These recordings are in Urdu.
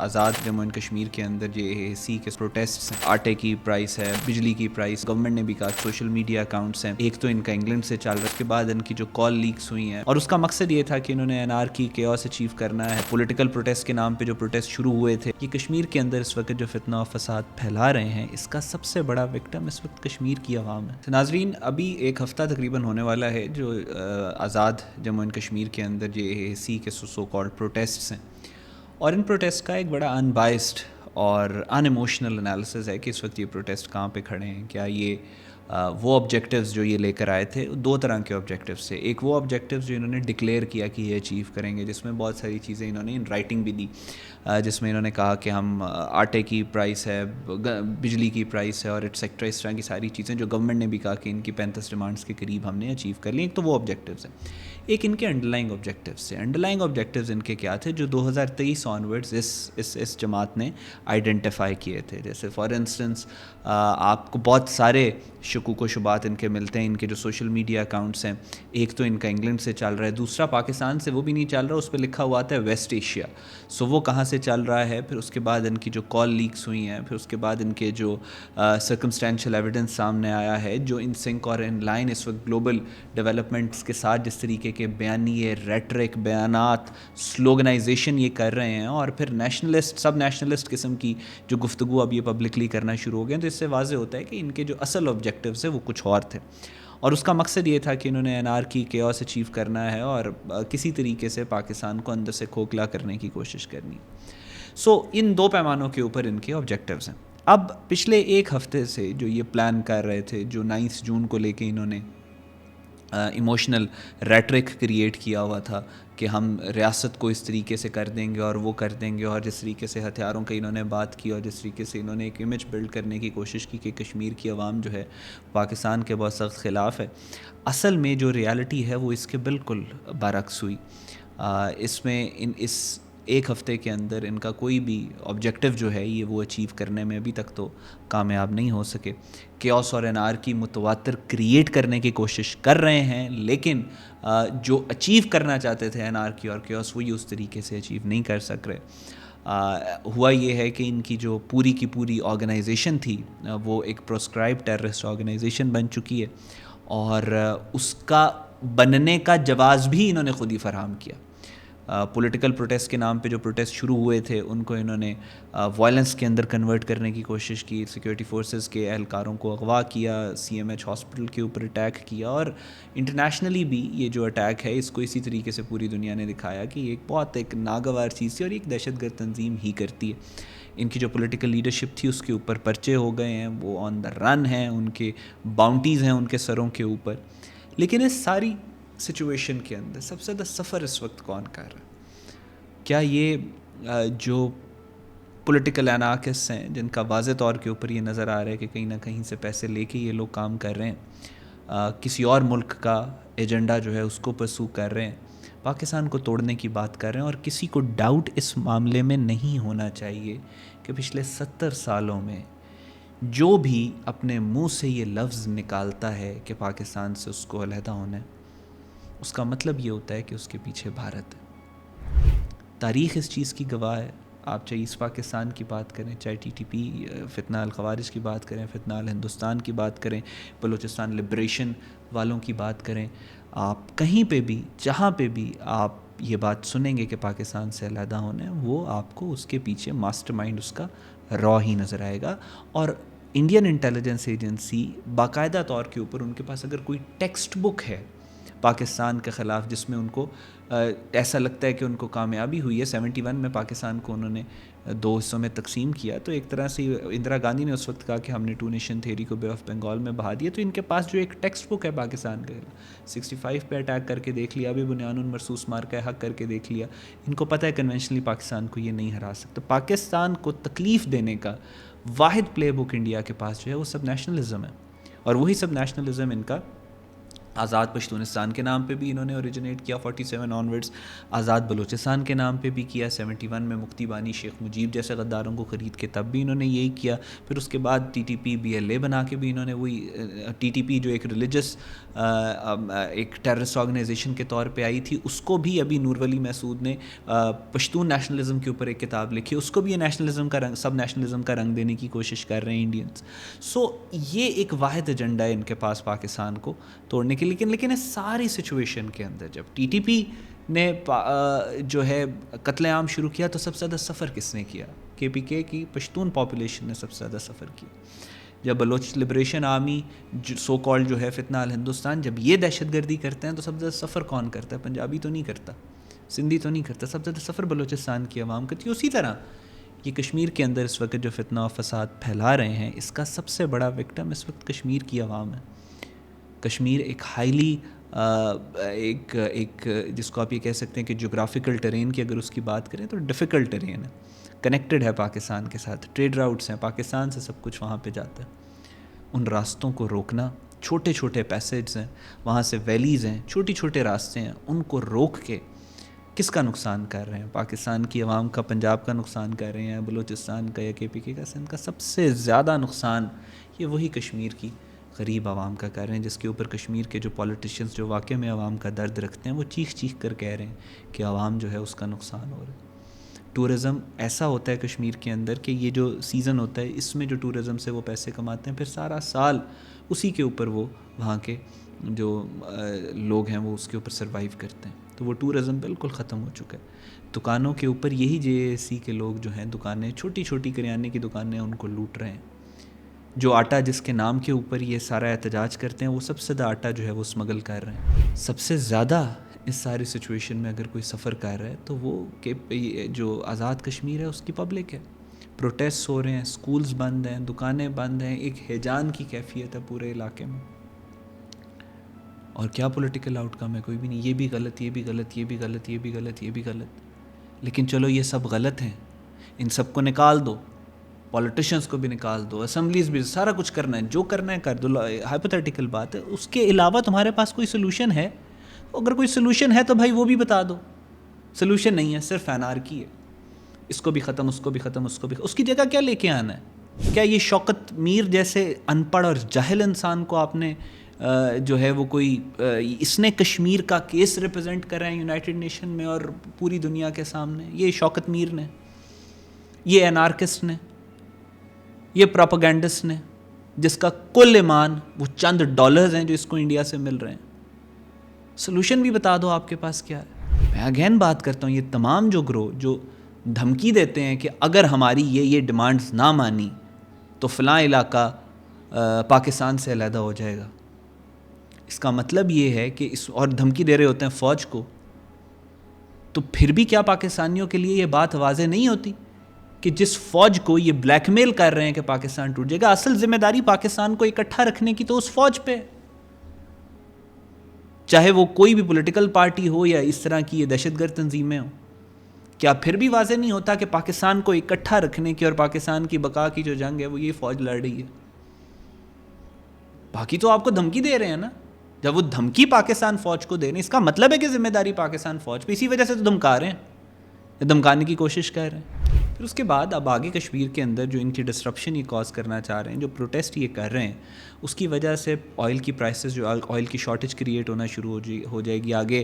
آزاد جموں اینڈ کشمیر کے اندر یہ سی کے پروٹیسٹس ہیں، آٹے کی پرائس ہے، بجلی کی پرائس، گورنمنٹ نے بھی کہا سوشل میڈیا اکاؤنٹس ہیں، ایک تو ان کا انگلینڈ سے چل رہا ہے، اس کے بعد ان کی جو کال لیکس ہوئی ہیں، اور اس کا مقصد یہ تھا کہ انہوں نے انارکی کیوس اچیو کرنا ہے. پولیٹیکل پروٹیسٹ کے نام پہ جو پروٹیسٹ شروع ہوئے تھے، یہ کشمیر کے اندر اس وقت جو فتنہ و فساد پھیلا رہے ہیں، اس کا سب سے بڑا وکٹم اس وقت کشمیر کی عوام ہے. ناظرین، ابھی ایک ہفتہ تقریباً ہونے والا ہے جو آزاد جموں اینڈ کشمیر کے اندر جو سی کے سو کالڈ پروٹیسٹس ہیں، اور ان پروٹیسٹ کا ایک بڑا ان بائسڈ اور ان ایموشنل انالیسز ہے کہ اس وقت یہ پروٹیسٹ کہاں پہ کھڑے ہیں. کیا یہ وہ آبجیکٹیوز جو یہ لے کر آئے تھے، دو طرح کے آبجیکٹیوز تھے. ایک وہ آبجیکٹیوز جو انہوں نے ڈکلیئر کیا کہ یہ اچیو کریں گے، جس میں بہت ساری چیزیں انہوں نے ان رائٹنگ بھی دی، جس میں انہوں نے کہا کہ ہم آٹے کی پرائس ہے، بجلی کی پرائس ہے اور ایٹسیکٹرا، اس طرح کی ساری چیزیں جو گورنمنٹ نے بھی کہا کہ ان کی 35 ڈیمانڈس کے قریب ہم نے اچیو کر لی. ایک تو وہ آبجیکٹیوز ہیں. ایک ان کے انڈرلائنگ آبجیکٹیوز تھے. انڈرلائنگ آبجیکٹیوز ان کے کیا تھے جو 2023 آنورڈز اس جماعت نے آئیڈینٹیفائی کیے تھے. جیسے فار انسٹنس آپ کو بہت سارے شکوک و شبات ان کے ملتے ہیں. ان کے جو سوشل میڈیا اکاؤنٹس ہیں، ایک تو ان کا انگلینڈ سے چل رہا ہے، دوسرا پاکستان سے وہ بھی نہیں چل رہا، اس پہ لکھا ہوا آتا ہے ویسٹ ایشیا. سو وہ کہاں سے چل رہا ہے؟ پھر اس کے بعد ان کی جو کال لیکس ہوئی ہیں، پھر اس کے بعد ان کے جو سرکمسٹینشیل ایویڈنس سامنے آیا ہے جو ان سنک اور ان لائن اس وقت گلوبل ڈیولپمنٹس کے ساتھ جس طریقے کے بیانیے، ریٹرک، بیانات، سلوگنائزیشن یہ کر رہے ہیں، اور پھر نیشنلسٹ، سب نیشنلسٹ قسم کی جو گفتگو اب یہ پبلکلی کرنا شروع ہو گئے ہیں، تو اس سے واضح ہوتا ہے کہ ان کے جو اصل آبجیکٹیوز ہیں وہ کچھ اور تھے. اور اس کا مقصد یہ تھا کہ انہوں نے انارکی کیوس اچیو کرنا ہے اور کسی طریقے سے پاکستان کو اندر سے کھوکھلا کرنے کی کوشش کرنی. سو ان دو پیمانوں کے اوپر ان کے آبجیکٹیوز ہیں. اب پچھلے ایک ہفتے سے جو یہ پلان کر رہے تھے، جو 9 جون کو لے کے انہوں نے ایموشنل ریٹرک کریٹ کیا ہوا تھا کہ ہم ریاست کو اس طریقے سے کر دیں گے اور وہ کر دیں گے، اور جس طریقے سے ہتھیاروں کی انہوں نے بات کی، اور جس طریقے سے انہوں نے ایک امیج بلڈ کرنے کی کوشش کی کہ کشمیر کی عوام جو ہے پاکستان کے بہت سخت خلاف ہے، اصل میں جو ریالٹی ہے وہ اس کے بالکل برعکس ہوئی. اس میں اس ایک ہفتے کے اندر ان کا کوئی بھی آبجیکٹیو جو ہے یہ وہ اچیو کرنے میں ابھی تک تو کامیاب نہیں ہو سکے. کیوس اور انارکی متواتر کریٹ کرنے کی کوشش کر رہے ہیں، لیکن جو اچیو کرنا چاہتے تھے انارکی اور کیوس، وہی اس طریقے سے اچیو نہیں کر سک رہے. ہوا یہ ہے کہ ان کی جو پوری کی پوری آرگنائزیشن تھی وہ ایک پروسکرائب ٹیررسٹ آرگنائزیشن بن چکی ہے، اور اس کا بننے کا جواز بھی انہوں نے خود ہی فراہم کیا. پولیٹیکل پروٹیسٹ کے نام پہ جو پروٹیسٹ شروع ہوئے تھے ان کو انہوں نے وائلنس کے اندر کنورٹ کرنے کی کوشش کی. سیکورٹی فورسز کے اہلکاروں کو اغوا کیا، CMH ہاسپٹل کے اوپر اٹیک کیا، اور انٹرنیشنلی بھی یہ جو اٹیک ہے اس کو اسی طریقے سے پوری دنیا نے دکھایا کہ یہ ایک بہت ایک ناگوار چیز تھی اور ایک دہشت گرد تنظیم ہی کرتی ہے. ان کی جو پولیٹیکل لیڈرشپ تھی اس کے اوپر پرچے ہو گئے ہیں، وہ آن دا رن ہیں، ان کے باؤنٹیز ہیں ان کے سروں کے اوپر. لیکن اس ساری سچویشن کے اندر سب سے زیادہ سفر اس وقت کون کر رہا ہے؟ کیا یہ جو پولیٹیکل انارکسٹ ہیں جن کا واضح طور کے اوپر یہ نظر آ رہا ہے کہ کہیں نہ کہیں سے پیسے لے کے یہ لوگ کام کر رہے ہیں، کسی اور ملک کا ایجنڈا جو ہے اس کو پرسو کر رہے ہیں، پاکستان کو توڑنے کی بات کر رہے ہیں، اور کسی کو ڈاؤٹ اس معاملے میں نہیں ہونا چاہیے کہ پچھلے 70 سالوں میں جو بھی اپنے منہ سے یہ لفظ نکالتا ہے کہ پاکستان سے اس کو علیحدہ ہونا ہے، اس کا مطلب یہ ہوتا ہے کہ اس کے پیچھے بھارت ہے. تاریخ اس چیز کی گواہ ہے. آپ چاہے ایسٹ پاکستان کی بات کریں، چاہے TTP، فتنہ الخوارج کی بات کریں، فتنہ الہندوستان کی بات کریں، بلوچستان لبریشن والوں کی بات کریں، آپ کہیں پہ بھی جہاں پہ بھی آپ یہ بات سنیں گے کہ پاکستان سے علیحدہ ہونا ہے، وہ آپ کو اس کے پیچھے ماسٹر مائنڈ اس کا را ہی نظر آئے گا. اور انڈین انٹیلیجنس ایجنسی باقاعدہ طور کے اوپر ان کے پاس اگر کوئی ٹیکسٹ بک ہے پاکستان کے خلاف جس میں ان کو ایسا لگتا ہے کہ ان کو کامیابی ہوئی ہے. 71 میں پاکستان کو انہوں نے 2 حصوں میں تقسیم کیا، تو ایک طرح سے اندرا گاندھی نے اس وقت کہا کہ ہم نے 2 نیشن تھیوری کو بے آف بنگال میں بہا دیا. تو ان کے پاس جو ایک ٹیکسٹ بک ہے پاکستان کا، 65 پہ اٹیک کر کے دیکھ لیا، ابھی بنیان مرصوص مارکہ حق کر کے دیکھ لیا، ان کو پتہ ہے کنونشنلی پاکستان کو یہ نہیں ہرا سکتا. پاکستان کو تکلیف دینے کا واحد پلے بک انڈیا کے پاس جو ہے وہ سب نیشنلزم ہے، اور وہی سب نیشنلزم ان کا آزاد پشتونستان کے نام پہ بھی انہوں نے اوریجنیٹ کیا 47 آنورڈز، آزاد بلوچستان کے نام پہ بھی کیا 71 میں مفتی بانی شیخ مجیب جیسے غداروں کو خرید کے تب بھی انہوں نے یہی کیا. پھر اس کے بعد T T P be L A بنا کے بھی انہوں نے وہی ٹی ٹی پی جو ایک ریلیجس ایک ٹیررسٹ آرگنائزیشن کے طور پہ آئی تھی، اس کو بھی ابھی نور ولی محسود نے پشتون نیشنلزم کے اوپر ایک کتاب لکھی، اس کو بھی یہ نیشنلزم کا رنگ، سب نیشنلزم کا رنگ دینے کی کوشش کر رہے ہیں انڈینز. سو یہ ایک واحد ایجنڈا ہے ان کے پاس پاکستان کو توڑنے کے. لیکن اس ساری سچویشن کے اندر جب ٹی ٹی پی نے جو ہے قتل عام شروع کیا تو سب سے زیادہ سفر کس نے کیا؟ کے پی کے کی پشتون پاپولیشن نے سب سے زیادہ سفر کیا. جب بلوچ لبریشن آرمی سو کال جو ہے فتنہ الہندوستان، جب یہ دہشت گردی کرتے ہیں تو سب سے زیادہ سفر کون کرتا ہے؟ پنجابی تو نہیں کرتا، سندھی تو نہیں کرتا، سب سے زیادہ سفر بلوچستان کی عوام کرتی ہے. اسی طرح یہ کشمیر کے اندر اس وقت جو فتنہ و فساد پھیلا رہے ہیں، اس کا سب سے بڑا وکٹم اس وقت کشمیر کی عوام ہے. کشمیر ایک ہائیلی ایک جس کو آپ یہ کہہ سکتے ہیں کہ جغرافیکل ٹرین کی اگر اس کی بات کریں تو ڈیفیکلٹ ٹرین ہے، کنیکٹڈ ہے پاکستان کے ساتھ، ٹریڈ راؤٹس ہیں، پاکستان سے سب کچھ وہاں پہ جاتا ہے. ان راستوں کو روکنا، چھوٹے چھوٹے پیسیجز ہیں وہاں سے، ویلیز ہیں، چھوٹی چھوٹے راستے ہیں، ان کو روک کے کس کا نقصان کر رہے ہیں؟ پاکستان کی عوام کا، پنجاب کا نقصان کر رہے ہیں، بلوچستان کا یا کے پی کے کا، سندھ کا. سب سے زیادہ نقصان یہ وہی کشمیر کی غریب عوام کا کر رہے ہیں، جس کے اوپر کشمیر کے جو پولیٹیشینز جو واقع میں عوام کا درد رکھتے ہیں وہ چیخ چیخ کر کہہ رہے ہیں کہ عوام جو ہے اس کا نقصان ہو رہا ہے. ٹورزم ایسا ہوتا ہے کشمیر کے اندر کہ یہ جو سیزن ہوتا ہے اس میں جو ٹورزم سے وہ پیسے کماتے ہیں، پھر سارا سال اسی کے اوپر وہ وہاں کے جو لوگ ہیں وہ اس کے اوپر سروائیو کرتے ہیں. تو وہ ٹورزم بالکل ختم ہو چکا ہے. دکانوں کے اوپر یہی جے اے سی کے لوگ جو ہیں دکانیں، چھوٹی چھوٹی کریانے کی دکانیں، ان کو لوٹ رہے ہیں. جو آٹا جس کے نام کے اوپر یہ سارا احتجاج کرتے ہیں، وہ سب سے زیادہ آٹا جو ہے وہ اسمگل کر رہے ہیں. سب سے زیادہ اس ساری سچویشن میں اگر کوئی سفر کر رہا ہے تو وہ کہ جو آزاد کشمیر ہے اس کی پبلک ہے. پروٹیسٹ ہو رہے ہیں، سکولز بند ہیں، دکانیں بند ہیں، ایک ہیجان کی کیفیت ہے پورے علاقے میں. اور کیا پولیٹیکل آؤٹ کم ہے؟ کوئی بھی نہیں. یہ بھی غلط، یہ بھی غلط، یہ بھی غلط، یہ بھی غلط، یہ بھی غلط. لیکن چلو یہ سب غلط ہیں، ان سب کو نکال دو، پولیٹیشنز کو بھی نکال دو، اسمبلیز بھی، سارا کچھ کرنا ہے، جو کرنا ہے کر دو. ہائپوتھیٹیکل بات ہے. اس کے علاوہ تمہارے پاس کوئی سلوشن ہے؟ اگر کوئی سلوشن ہے تو بھائی وہ بھی بتا دو. سلوشن نہیں ہے، صرف انارکی ہے. اس کو بھی ختم، اس کو بھی ختم، اس کو بھی. اس کی جگہ کیا لے کے آنا ہے؟ کیا یہ شوکت میر جیسے ان پڑھ اور جاہل انسان کو آپ نے جو ہے وہ کوئی اس نے کشمیر کا کیس ریپرزینٹ کر رہے ہیں یونائٹڈ نیشن میں اور پوری دنیا کے سامنے؟ یہ شوکت میر نے، یہ انارکسٹ نے، یہ پروپیگنڈسٹ نے، جس کا کل ایمان وہ چند ڈالرز ہیں جو اس کو انڈیا سے مل رہے ہیں. سلوشن بھی بتا دو آپ کے پاس کیا ہے. میں اگین بات کرتا ہوں، یہ تمام جو گروہ جو دھمکی دیتے ہیں کہ اگر ہماری یہ ڈیمانڈز نہ مانی تو فلاں علاقہ پاکستان سے علیحدہ ہو جائے گا، اس کا مطلب یہ ہے کہ اور دھمکی دے رہے ہوتے ہیں فوج کو، تو پھر بھی کیا پاکستانیوں کے لیے یہ بات واضح نہیں ہوتی کہ جس فوج کو یہ بلیک میل کر رہے ہیں کہ پاکستان ٹوٹ جائے گا، اصل ذمہ داری پاکستان کو اکٹھا رکھنے کی تو اس فوج پہ، چاہے وہ کوئی بھی پولیٹیکل پارٹی ہو یا اس طرح کی یہ دہشت گرد تنظیمیں ہوں. کیا پھر بھی واضح نہیں ہوتا کہ پاکستان کو اکٹھا رکھنے کی اور پاکستان کی بقا کی جو جنگ ہے وہ یہ فوج لڑ رہی ہے؟ باقی تو آپ کو دھمکی دے رہے ہیں نا. جب وہ دھمکی پاکستان فوج کو دے رہے ہیں، اس کا مطلب ہے کہ ذمہ داری پاکستان فوج پہ. اسی وجہ سے تو دھمکا رہے ہیں، دھمکانے کی کوشش کر رہے ہیں. پھر اس کے بعد اب آگے کشمیر کے اندر جو ان کی ڈسرپشن یہ کاز کرنا چاہ رہے ہیں، جو پروٹیسٹ یہ کر رہے ہیں، اس کی وجہ سے آئل کی پرائسز، جو آئل کی شارٹیج کریٹ ہونا شروع ہو جائے گی. آگے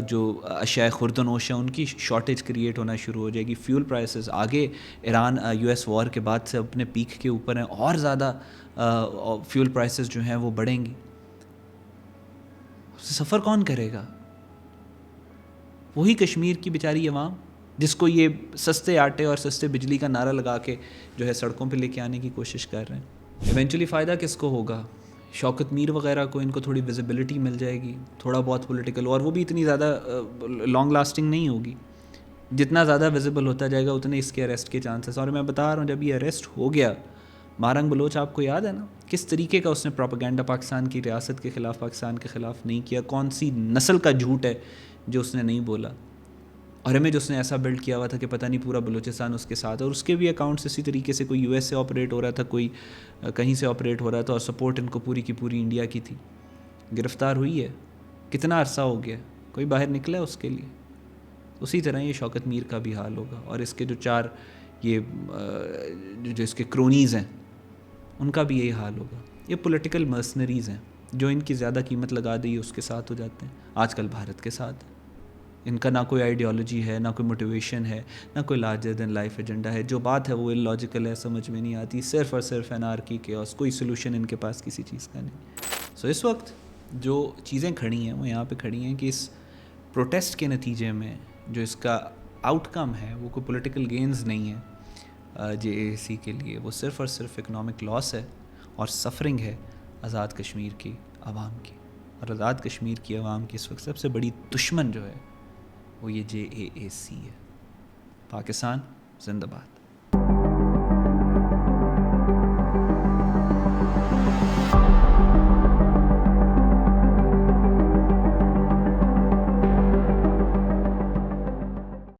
جو اشیاء خوردنوش ہیں ان کی شارٹیج کریٹ ہونا شروع ہو جائے گی. فیول پرائسز آگے، ایران یو ایس وار کے بعد سے اپنے پیک کے اوپر ہیں، اور زیادہ فیول پرائسز جو ہیں وہ بڑھیں گی. سفر کون کرے گا؟ وہی کشمیر کی بیچاری عوام جس کو یہ سستے آٹے اور سستے بجلی کا نعرہ لگا کے جو ہے سڑکوں پہ لے کے آنے کی کوشش کر رہے ہیں. ایونچولی فائدہ کس کو ہوگا؟ شوکت میر وغیرہ کو، ان کو تھوڑی ویزیبلٹی مل جائے گی، تھوڑا بہت پولیٹیکل، اور وہ بھی اتنی زیادہ لانگ لاسٹنگ نہیں ہوگی. جتنا زیادہ ویزیبل ہوتا جائے گا اتنے اس کے اریسٹ کے چانسز. اور میں بتا رہا ہوں جب یہ اریسٹ ہو گیا، مارنگ بلوچ آپ کو یاد ہے نا کس طریقے کا اس نے پروپیگنڈا پاکستان کی ریاست کے خلاف، پاکستان کے خلاف نہیں کیا. کون سی نسل کا جھوٹ ہے جو اس نے نہیں بولا. اور امیج اس نے ایسا بلڈ کیا ہوا تھا کہ پتہ نہیں پورا بلوچستان اس کے ساتھ، اور اس کے بھی اکاؤنٹس اسی طریقے سے، کوئی یو ایس سے آپریٹ ہو رہا تھا، کوئی کہیں سے آپریٹ ہو رہا تھا، اور سپورٹ ان کو پوری کی پوری انڈیا کی تھی. گرفتار ہوئی ہے, کتنا عرصہ ہو گیا, کوئی باہر نکلا ہے اس کے لیے. اسی طرح یہ شوکت میر کا بھی حال ہوگا, اور اس کے جو 4 یہ جو اس کے کرونیز ہیں ان کا بھی یہی حال ہوگا. یہ پولیٹیکل مرسنریز ہیں جو ان کی زیادہ قیمت لگا دی ہے اس کے ساتھ ہو جاتے ہیں. آج کل بھارت کے ساتھ ان کا نہ کوئی آئیڈیالوجی ہے, نہ کوئی موٹیویشن ہے, نہ کوئی لارجر دین لائف ایجنڈا ہے. جو بات ہے وہ ان لاجیکل ہے, سمجھ میں نہیں آتی, صرف اور صرف انارکی کیوس, کوئی سلوشن ان کے پاس کسی چیز کا نہیں. سو اس وقت جو چیزیں کھڑی ہیں وہ یہاں پہ کھڑی ہیں کہ اس پروٹیسٹ کے نتیجے میں جو اس کا آؤٹ کم ہے وہ کوئی پولیٹیکل گینز نہیں ہے جے اے سی کے لیے, وہ صرف اور صرف اکنامک لاس ہے اور سفرنگ ہے آزاد کشمیر کی عوام کی. اور آزاد کشمیر کی عوام کی اس وقت سب سے بڑی دشمن جو ہے وہ یہ جے اے سی ہے. پاکستان زندہ باد.